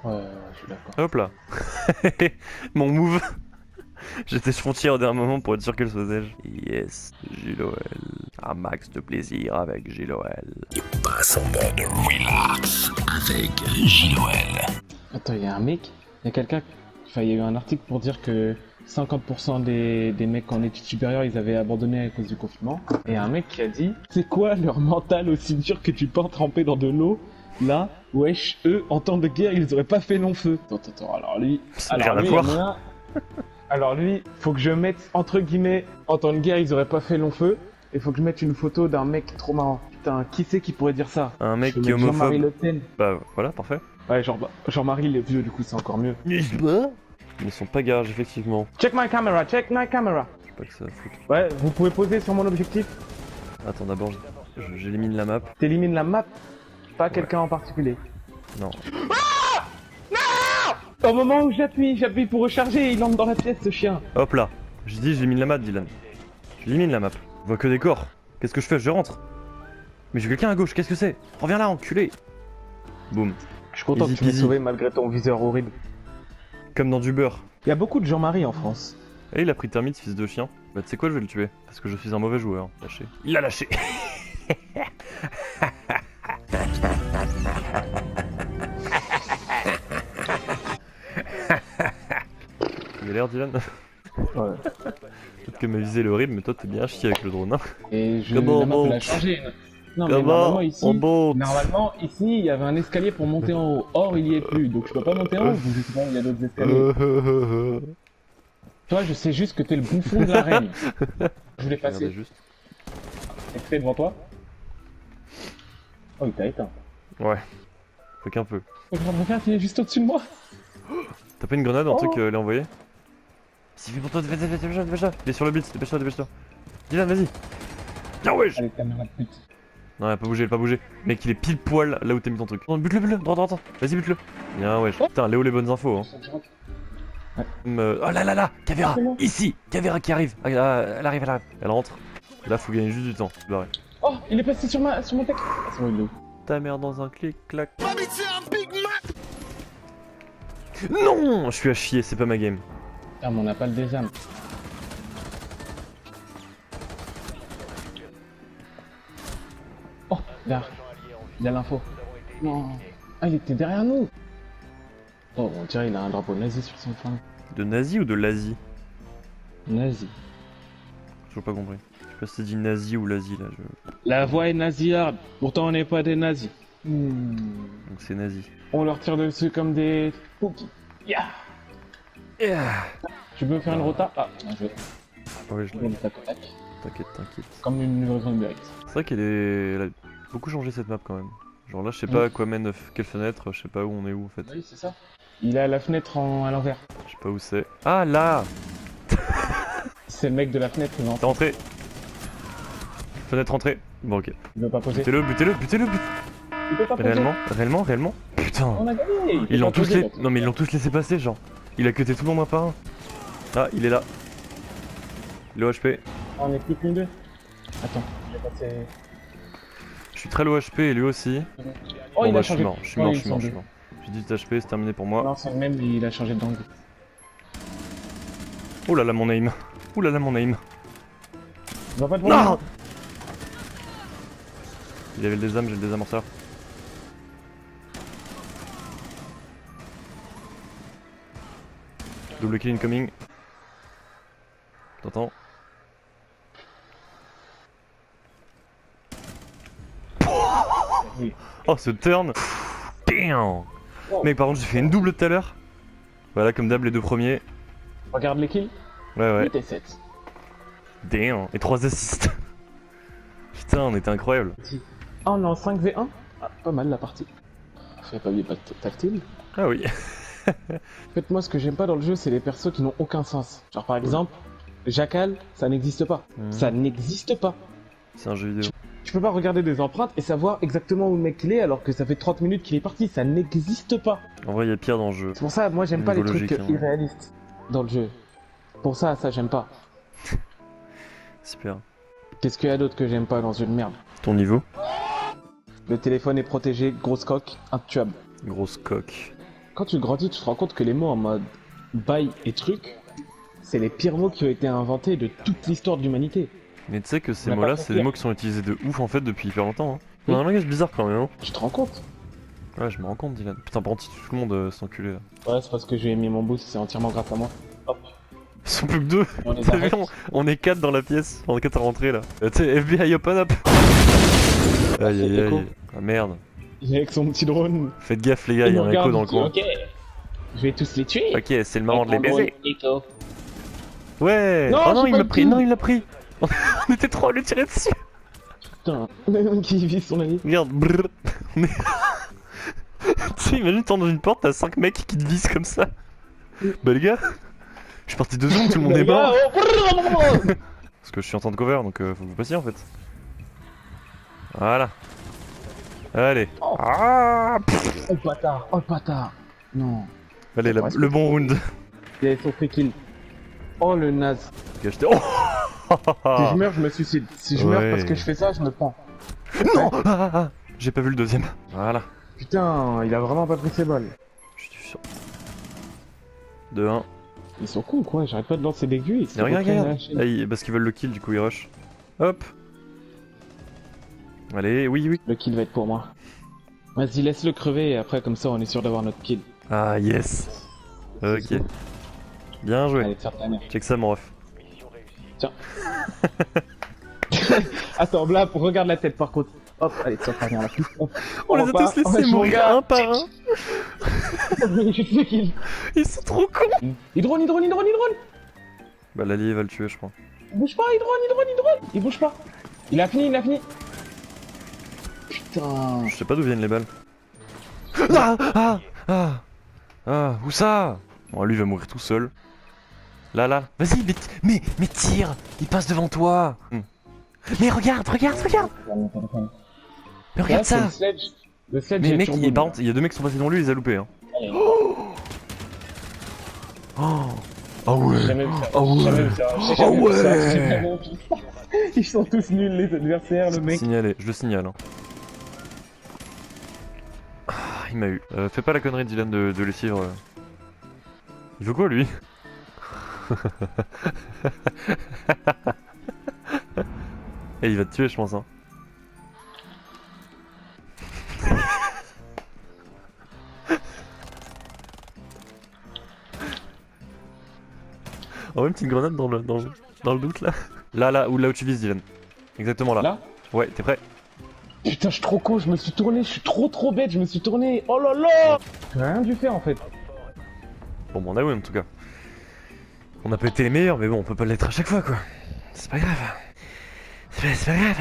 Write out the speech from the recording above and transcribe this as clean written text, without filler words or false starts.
Ouais, je suis d'accord. Hop là. Mon move. J'étais frontière au dernier moment pour être sûr qu'elle se faisait. Yes, Gilles-OL. Un max de plaisir avec Gilles-OL. Passe en mode relax avec Gilles-OL. Attends, il y a un mec, il y a quelqu'un, enfin, il y a eu un article pour dire que 50% des mecs en études supérieures, ils avaient abandonné à cause du confinement. Et un mec qui a dit, c'est quoi leur mental aussi dur que tu peux en tremper dans de l'eau? Là, wesh, eux, en temps de guerre, ils auraient pas fait long feu. Attends, alors lui, Ça n'a rien à il y voir. en a un. Alors lui, faut que je mette, entre guillemets, en temps de guerre, ils auraient pas fait long feu. Et faut que je mette une photo d'un mec trop marrant. Putain, qui c'est qui pourrait dire ça? Un mec Je peux qui est mettre Jean-Marie homophobe. Le Pen. Bah voilà, parfait. Ouais, Jean-Marie il est vieux, du coup, c'est encore mieux. Ils sont pas garage, effectivement. Check my camera, check my camera. Je sais pas que ça fout. Ouais, vous pouvez poser sur mon objectif. Attends, d'abord, j'élimine la map. T'élimines la map, pas quelqu'un en particulier. Non. Au moment où j'appuie pour recharger, il entre dans la pièce, ce chien. Hop là. J'ai dit, j'élimine la map, Dylan. J'élimine la map. Je vois que des corps. Qu'est-ce que je fais? Je rentre. Mais j'ai quelqu'un à gauche, qu'est-ce que c'est? Reviens là, enculé. Boum. Je suis content Easy que tu m'aies peasy. sauvé malgré ton viseur horrible. Comme dans du beurre. Il y a beaucoup de Jean-Marie en France. Et il a pris Termite, fils de chien. Bah tu sais quoi, je vais le tuer. Parce que je suis un mauvais joueur. Lâché. Il a lâché. Il a l'air, Dylan. Ouais. Peut-être que ma visée est horrible, mais toi t'es bien chié avec le drone. Hein. Et Comment la map on elle a monte? changé. Non, mais Comment on monte? normalement, ici, il y avait un escalier pour monter en haut. Or, il y est plus. Donc, je peux pas monter en haut. Je sais pas, il y a d'autres escaliers. Toi, je sais juste que t'es le bouffon de la reine. Je voulais Regardez passer. juste. Extrait devant toi. Oh, il t'a éteint. Ouais. Faut qu'un peu. Oh, regarde, il est juste au-dessus de moi. T'as pas une grenade, un Oh. truc l'a envoyé? Si, fais pour toi, dépêche-toi. Il est sur le blitz, dépêche-toi. Dylan, vas-y. Tiens, wesh! Allez, caméra de pute. Non, il a pas bougé. Mec, il est pile poil là où t'as mis ton truc. Non, bute-le, droit. Vas-y, bute-le. Bien, wesh. Putain, Léo, les bonnes infos, hein. Oh là, Cavéra, C'est bon. ici, Cavéra qui arrive. Elle arrive. Elle rentre. Là, faut gagner juste du temps. Se barrer. Oh, il est passé sur mon tech. Ah, c'est bon, il est où? Ta mère dans un clic-clac. Non, je suis à chier, c'est pas ma game. Ah, mais on n'a pas le désarme. Oh, là. Il a l'info. Non. Ah, il était derrière nous. Oh, on dirait qu'il a un drapeau nazi sur son flingue. De nazi ou de lazi? Nazi. Toujours pas compris. Je sais pas si c'est dit nazi ou lazi là. La voix est nasillarde. Pourtant, on n'est pas des nazis. Donc c'est nazi. On leur tire dessus comme des cookies. Yeah. Tu veux faire une rota? Ah, je vais. Ouais, je l'ai. Comme tac, tac. T'inquiète. Comme une livraison de Uber Eats. C'est vrai elle a beaucoup changé cette map quand même. Genre là, je sais pas à quoi mène quelle fenêtre, je sais pas où on est où en fait. Oui, c'est ça. Il a la fenêtre à l'envers. Je sais pas où c'est. Ah là! C'est le mec de la fenêtre, non? T'es rentré! Fenêtre entrée. Bon, ok. Il veut pas poser. Butez-le. Il peut pas poser. Réellement? Putain! On a gagné. Ils l'ont tous Non mais ils l'ont tous laissé passer, genre. Il a cuté tout le monde un par un. Ah, il est là. Le HP. On est plus qu'une deux. Attends, je vais passer. Je suis très low HP et lui aussi. Oh, Bon, il bah, a je suis changé. mort. J'ai 18 HP, c'est terminé pour moi. Non, c'est le même, il a changé d'angle. Oh là là, mon aim. Il va pas te Non! voir. Il avait le désarme, j'ai le désamorceur. Double kill incoming. T'entends? Oui. Oh ce turn! Damn! Mec, par contre, j'ai fait une double tout à l'heure. Voilà, comme d'hab, les deux premiers. Regarde les kills. Ouais. 8 et 7. Damn! Et 3 assists. Putain, on était incroyable. Ah, on est en 5v1. Ah, pas mal la partie. Fais pas oublier pas de tactile. Ah oui. En fait, moi, ce que j'aime pas dans le jeu, c'est les persos qui n'ont aucun sens. Genre, par exemple, Jackal, ça n'existe pas. Ça n'existe pas. C'est un jeu vidéo. Tu peux pas regarder des empreintes et savoir exactement où le mec il est alors que ça fait 30 minutes qu'il est parti. Ça n'existe pas. En vrai, il y a pire dans le jeu. C'est pour ça, moi, j'aime pas les Niveau trucs logique, hein. irréalistes dans le jeu. Pour ça, j'aime pas. Super. Qu'est-ce qu'il y a d'autre que j'aime pas dans une merde? Ton niveau? Le téléphone est protégé, grosse coque, intuable. Grosse coque. quand tu grandis, tu te rends compte que les mots en mode bail et truc, c'est les pires mots qui ont été inventés de toute l'histoire de l'humanité. Mais tu sais que ces On a pas mots-là, compris. c'est des mots qui sont utilisés de ouf en fait depuis hyper longtemps. Hein. Oui. On a un langage bizarre quand même, hein. Tu te rends compte? Ouais, je me rends compte, Dylan. Putain, par contre, tout le monde s'est enculé là. Ouais, c'est parce que j'ai mis mon boost, c'est entièrement grâce à moi. Hop. Ils sont plus que deux. On les T'as vu, arrête. on est 4 dans la pièce. On est 4 à rentrer là. Tu sais, FBI open up. Aïe aïe Echo. aïe. Ah merde. Il est avec son petit drone. Faites gaffe les gars, il y a nous un écho regarde, dans le coin. Ok. Je vais tous les tuer. Ok, c'est le moment de les Avec mon baiser. drone Echo. Ouais. Non, Oh non, j'ai il pas m'a le pris. coup. Non, il l'a pris. On était trois à lui tirer dessus. Putain, qui vise son ami. Regarde. Brrr. On est- Tu sais, imagine, t'es dans une porte, t'as 5 mecs qui te visent comme ça. Bah les gars, je suis parti 2 secondes, tout le monde est mort. Parce que je suis en train de cover, donc faut que vous passiez en fait. Voilà. Allez. Oh. Ah, pff. Oh le bâtard, oh le bâtard. Non. Allez, Ouais, c'est le bon round. Il avait son free kill. Oh le naze. Ok, j'étais- Oh Si je meurs, je me suicide. Si je meurs Ouais. parce que je fais ça, je me prends. Non J'ai pas vu le deuxième. Voilà. Putain, il a vraiment pas pris ses balles. Je suis sûr. 2-1. Ils sont cons quoi, j'arrête pas de lancer l'aiguille. Et regarde, regarde. Ah, parce qu'ils veulent le kill, du coup ils rush. Hop. Allez, oui, oui. Le kill va être pour moi. Vas-y, laisse-le crever et après, comme ça, on est sûr d'avoir notre kill. Ah, yes. Ok. Bien joué. Allez, faire ta mère. Check ça, mon ref. Attends, là, regarde la tête par contre. Hop, allez, tiens, ta mère là. On les a tous laissés mourir un par un. Il Ils sont trop cons. drone. Bah, l'allié va le tuer, je crois. Il bouge pas, il drone. Il bouge pas. Il a fini. Putain. Je sais pas d'où viennent les balles. Ah, où ça? Bon, lui il va mourir tout seul. Là. Vas-y, mais tire. Il passe devant toi. Mais regarde. Mais regarde ça. Le sledge Mais est mec, turbo. par contre, il y a 2 mecs qui sont passés devant lui, il les a loupés. Hein. Allez. Ah ouais. Jamais vu ça. Ah ouais. Jamais vu ça. J'ai Ah jamais vu ça. ouais. J'ai jamais vu ça. Ils sont tous nuls les adversaires, le mec. Signalé, je le signale. Hein. Ah, il m'a eu. Fais pas la connerie, Dylan, de le suivre. Il veut quoi, lui? Et il va te tuer, je pense. Hein. Oh, une petite grenade dans le doute là. Là où tu vises, Dylan. Exactement là. Là? Ouais, t'es prêt? Putain, je suis trop con, je me suis tourné, je suis trop bête, je me suis tourné. Oh là là! J'ai rien dû faire en fait. Bon, on a oui en tout cas. On a pas été les meilleurs, mais bon, on peut pas l'être à chaque fois quoi. C'est pas grave. C'est pas grave.